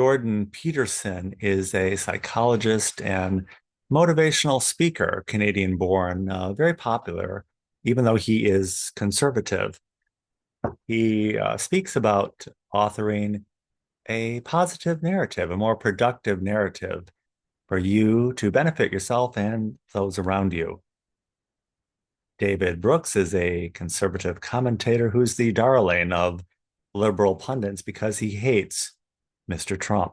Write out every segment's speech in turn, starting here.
Jordan Peterson is a psychologist and motivational speaker, Canadian born, very popular, even though he is conservative. He speaks about authoring a positive narrative, a more productive narrative for you to benefit yourself and those around you. David Brooks is a conservative commentator who's the darling of liberal pundits because he hates Mr. Trump.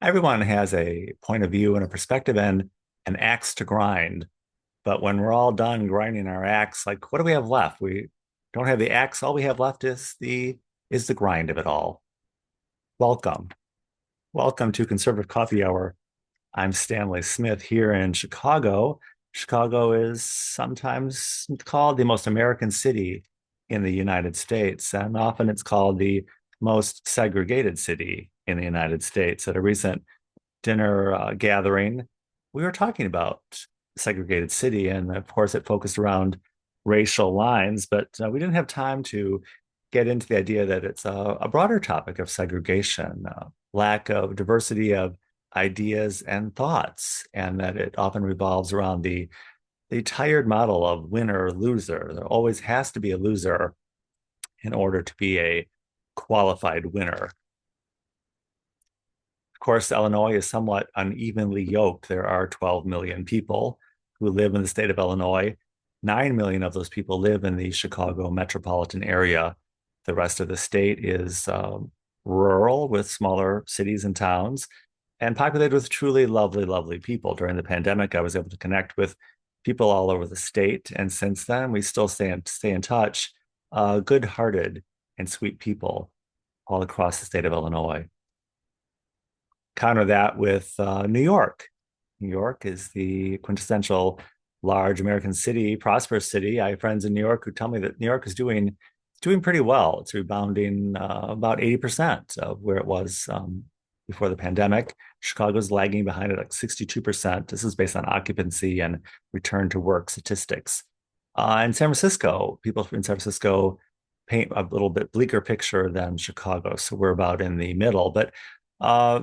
Everyone has a point of view and a perspective and an axe to grind. But when we're all done grinding our axe, like what do we have left? We don't have the axe. All we have left is the grind of it all. Welcome. Welcome to Conservative Coffee Hour. I'm Stanley Smith here in Chicago. Chicago is sometimes called the most American city in the United States, and often it's called the most segregated city in the United States. At a recent dinner gathering, we were talking about segregated city, and of course, it focused around racial lines, but we didn't have time to get into the idea that it's a broader topic of segregation, lack of diversity of ideas and thoughts, and that it often revolves around the tired model of winner or loser. There always has to be a loser in order to be a qualified winner. Of course, Illinois is somewhat unevenly yoked. There are 12 million people who live in the state of Illinois. 9 million of those people live in the Chicago metropolitan area. The rest of the state is rural with smaller cities and towns and populated with truly lovely, lovely people. During the pandemic, I was able to connect with people all over the state. And since then, we still stay in touch, good-hearted and sweet people all across the state of Illinois. Counter that with New York. New York is the quintessential large American city, prosperous city. I have friends in New York who tell me that New York is doing pretty well. It's rebounding about 80% of where it was before the pandemic. Chicago's lagging behind it like 62%. This is based on occupancy and return to work statistics. In San Francisco, people in San Francisco paint a little bit bleaker picture than Chicago. So we're about in the middle. But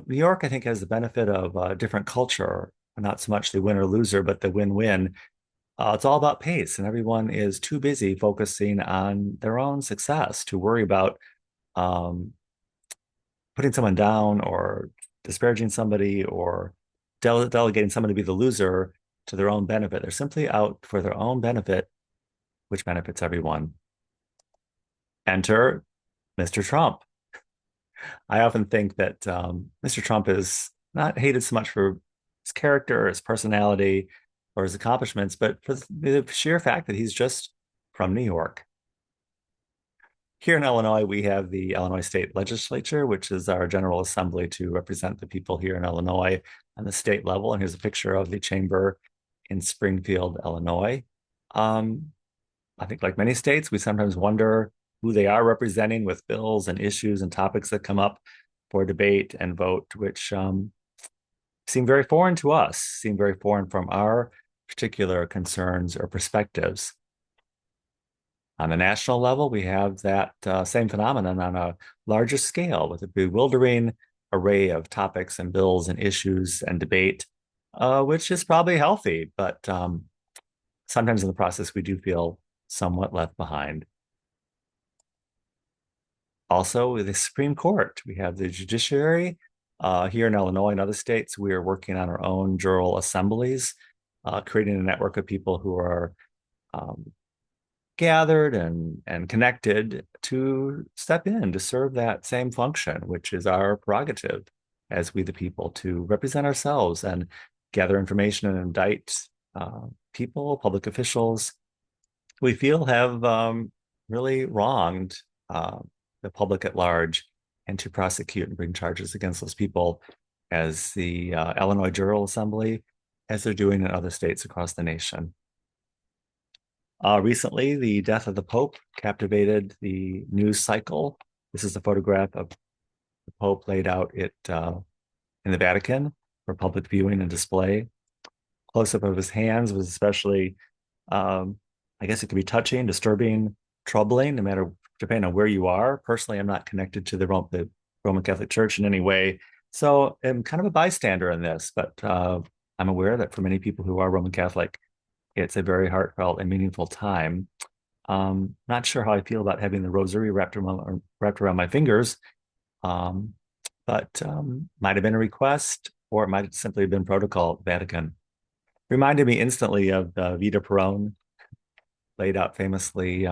New York, I think, has the benefit of a different culture, not so much the winner loser, but the win-win. It's all about pace, and everyone is too busy focusing on their own success to worry about putting someone down or disparaging somebody or delegating someone to be the loser to their own benefit. They're simply out for their own benefit, which benefits everyone. Enter Mr. Trump. I often think that Mr. Trump is not hated so much for his character, his personality, or his accomplishments, but for the sheer fact that he's just from New York. Here in Illinois, we have the Illinois State Legislature, which is our General Assembly to represent the people here in Illinois on the state level. And here's a picture of the chamber in Springfield, Illinois. I think, like many states, we sometimes wonder who they are representing with bills and issues and topics that come up for debate and vote, which seem very foreign to us, seem very foreign from our particular concerns or perspectives. On the national level, we have that same phenomenon on a larger scale with a bewildering array of topics and bills and issues and debate, which is probably healthy, but sometimes in the process, we do feel somewhat left behind. Also, with the Supreme Court, we have the judiciary. Here in Illinois and other states, we are working on our own jural assemblies, creating a network of people who are gathered and connected to step in to serve that same function, which is our prerogative as we the people to represent ourselves and gather information and indict people, public officials we feel have really wronged the public at large, and to prosecute and bring charges against those people as the Illinois Jural Assembly, as they're doing in other states across the nation. Recently, the death of the Pope captivated the news cycle. This is a photograph of the Pope laid out in the Vatican for public viewing and display. Close-up of his hands was especially, I guess it could be touching, disturbing, troubling, no matter depending on where you are. Personally, I'm not connected to the Roman Catholic Church in any way. So I'm kind of a bystander in this, but I'm aware that for many people who are Roman Catholic, it's a very heartfelt and meaningful time. Not sure how I feel about having the rosary wrapped around my fingers, um, but might have been a request, or it might have simply been protocol at the Vatican. Reminded me instantly of Vita Perone, laid out famously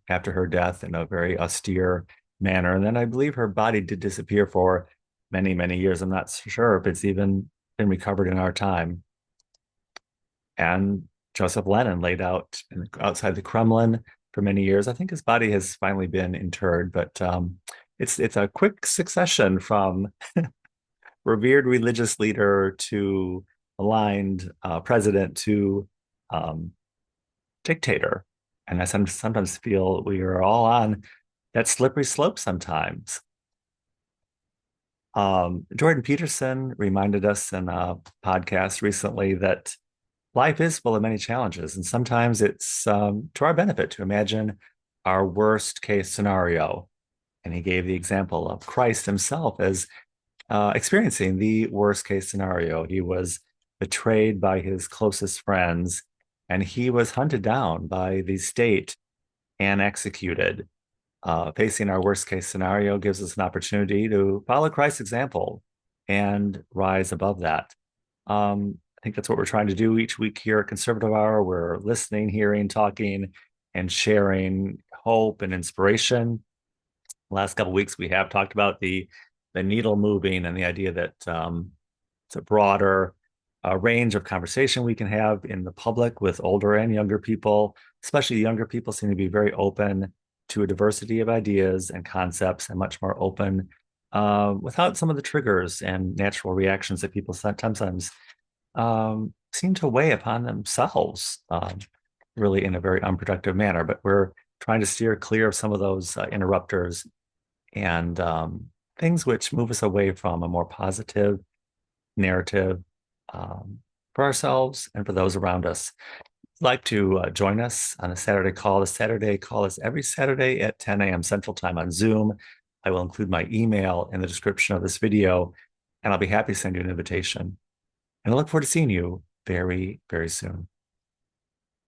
after her death in a very austere manner. And then I believe her body did disappear for many, many years. I'm not sure if it's even been recovered in our time. And Joseph Lenin laid out outside the Kremlin for many years. I think his body has finally been interred, but it's a quick succession from revered religious leader to aligned president to um, dictator. And I sometimes feel we are all on that slippery slope sometimes. Jordan Peterson reminded us in a podcast recently that life is full of many challenges, and sometimes it's to our benefit to imagine our worst case scenario. And he gave the example of Christ himself as experiencing the worst case scenario. He was betrayed by his closest friends, and he was hunted down by the state and executed. Facing our worst case scenario gives us an opportunity to follow Christ's example and rise above that. I think that's what we're trying to do each week here at Conservative Hour. We're listening, hearing, talking, and sharing hope and inspiration. The last couple of weeks, we have talked about the needle moving and the idea that it's a broader range of conversation we can have in the public with older and younger people. Especially younger people seem to be very open to a diversity of ideas and concepts, and much more open without some of the triggers and natural reactions that people sometimes seem to weigh upon themselves, really in a very unproductive manner. But we're trying to steer clear of some of those interrupters and things which move us away from a more positive narrative for ourselves and for those around us. If you'd like to join us on a Saturday call. The Saturday call is every Saturday at 10 a.m. Central Time on Zoom. I will include my email in the description of this video, and I'll be happy to send you an invitation. And I look forward to seeing you very, very soon.